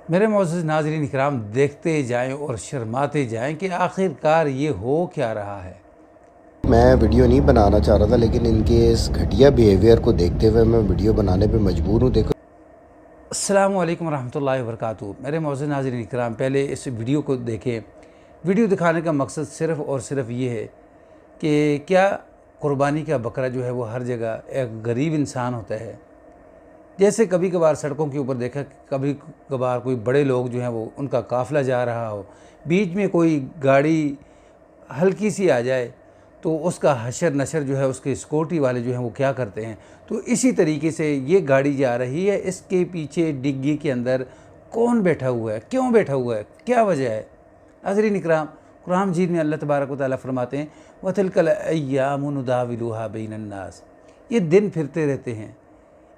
मेरे मोअज़्ज़ज़ नाज़रीन इकराम, देखते जाएं और शर्माते जाएं कि आखिरकार ये हो क्या रहा है। मैं वीडियो नहीं बनाना चाह रहा था, लेकिन इनके इस घटिया बिहेवियर को देखते हुए मैं वीडियो बनाने पे मजबूर हूँ। देखो, अस्सलामु अलैकुम रहमतुल्लाहि व बरकातुहू। मेरे मोअज़्ज़ज़ नाज़रीन इकराम, पहले इस वीडियो को देखें। वीडियो दिखाने का मकसद सिर्फ़ और सिर्फ ये है कि क्या कुर्बानी का बकरा जो है वो हर जगह एक गरीब इंसान होता है। जैसे कभी कभार सड़कों के ऊपर देखा, कभी कभार कोई बड़े लोग जो हैं वो उनका काफ़िला जा रहा हो, बीच में कोई गाड़ी हल्की सी आ जाए तो उसका हशर नशर जो है उसके सिक्योरिटी वाले जो हैं वो क्या करते हैं। तो इसी तरीके से ये गाड़ी जा रही है, इसके पीछे डिग्गी के अंदर कौन बैठा हुआ है, क्यों बैठा हुआ है, क्या वजह है। नाज़रीन इकराम, कुरान मजीद में अल्लाह तबारक व तआला फरमाते हैं, वतिलकल अय्यामु नुदाविलुहा बैनन्नास, ये दिन फिरते रहते हैं।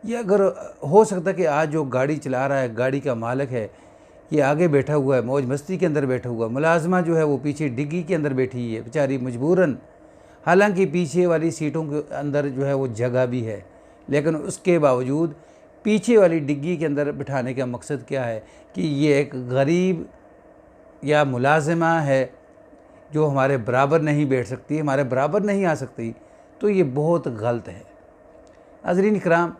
ये अगर हो सकता है कि आज जो गाड़ी चला रहा है, गाड़ी का मालिक है, ये आगे बैठा हुआ है, मौज मस्ती के अंदर बैठा हुआ है, मुलाजमा जो है वो पीछे डिग्गी के अंदर बैठी है बेचारी मजबूरन। हालांकि पीछे वाली सीटों के अंदर जो है वो जगह भी है, लेकिन उसके बावजूद पीछे वाली डिग्गी के अंदर बिठाने का मकसद क्या है कि ये एक गरीब या मुलाजिमा है जो हमारे बराबर नहीं बैठ सकती, हमारे बराबर नहीं आ सकती। तो ये बहुत गलत है। नाज़रीन इकराम,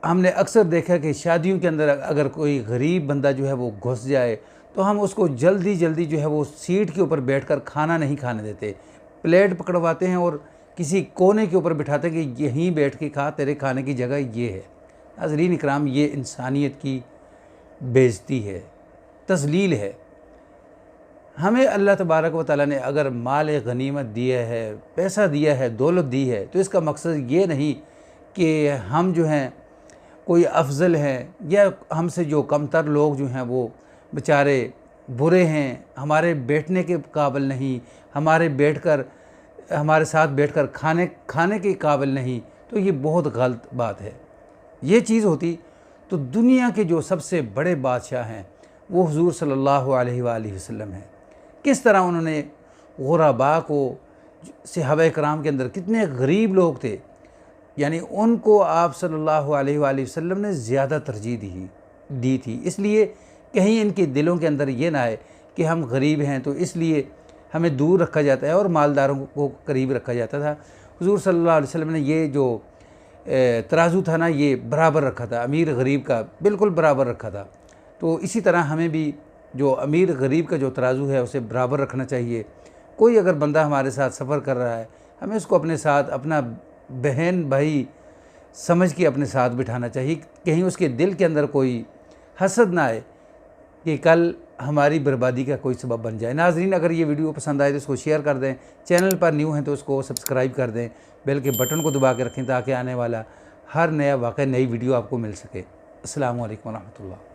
हमने अक्सर देखा कि शादियों के अंदर अगर कोई गरीब बंदा जो है वो घुस जाए तो हम उसको जल्दी जल्दी जो है वो सीट के ऊपर बैठकर खाना नहीं खाने देते, प्लेट पकड़वाते हैं और किसी कोने के ऊपर बिठाते हैं कि यहीं बैठ के खा, तेरे खाने की जगह ये है। नाज़रीन इकराम, ये इंसानियत की बेइज्जती है, तज़लील है। हमें अल्लाह तबारक व तआला ने अगर माल गनीमत दिया है, पैसा दिया है, दौलत दी है, तो इसका मकसद ये नहीं कि हम जो हैं कोई अफजल हैं या हमसे जो कमतर लोग जो हैं वो बेचारे बुरे हैं, हमारे बैठने के काबिल नहीं, हमारे साथ बैठकर खाने के काबिल नहीं। तो ये बहुत गलत बात है। ये चीज़ होती तो दुनिया के जो सबसे बड़े बादशाह हैं वो हुज़ूर सल्लल्लाहु अलैहि वसल्लम हैं। किस तरह उन्होंने गुरबा को, सहाबा कराम के अंदर कितने गरीब लोग थे, यानी उनको आप सल्लल्लाहु अलैहि वसल्लम ने ज़्यादा तरजीह दी थी। इसलिए कहीं इनके दिलों के अंदर ये ना आए कि हम गरीब हैं तो इसलिए हमें दूर रखा जाता है और मालदारों को करीब रखा जाता था। हुज़ूर सल्लल्लाहु अलैहि वसल्लम ने ये जो तराजू था ना, ये बराबर रखा था, अमीर गरीब का बिल्कुल बराबर रखा था। तो इसी तरह हमें भी जो अमीर गरीब का जो तराजू है उसे बराबर रखना चाहिए। कोई अगर बंदा हमारे साथ सफ़र कर रहा है, हमें उसको अपने साथ अपना बहन भाई समझ के अपने साथ बिठाना चाहिए। कहीं उसके दिल के अंदर कोई हसद ना आए कि कल हमारी बर्बादी का कोई सबब बन जाए। नाज़रीन, अगर ये वीडियो पसंद आए तो इसको शेयर कर दें, चैनल पर न्यू हैं तो उसको सब्सक्राइब कर दें, बेल के बटन को दबा के रखें ताकि आने वाला हर नया वाक़या, नई वीडियो आपको मिल सके। अस्सलामु अलैकुम व रहमतुल्लाह।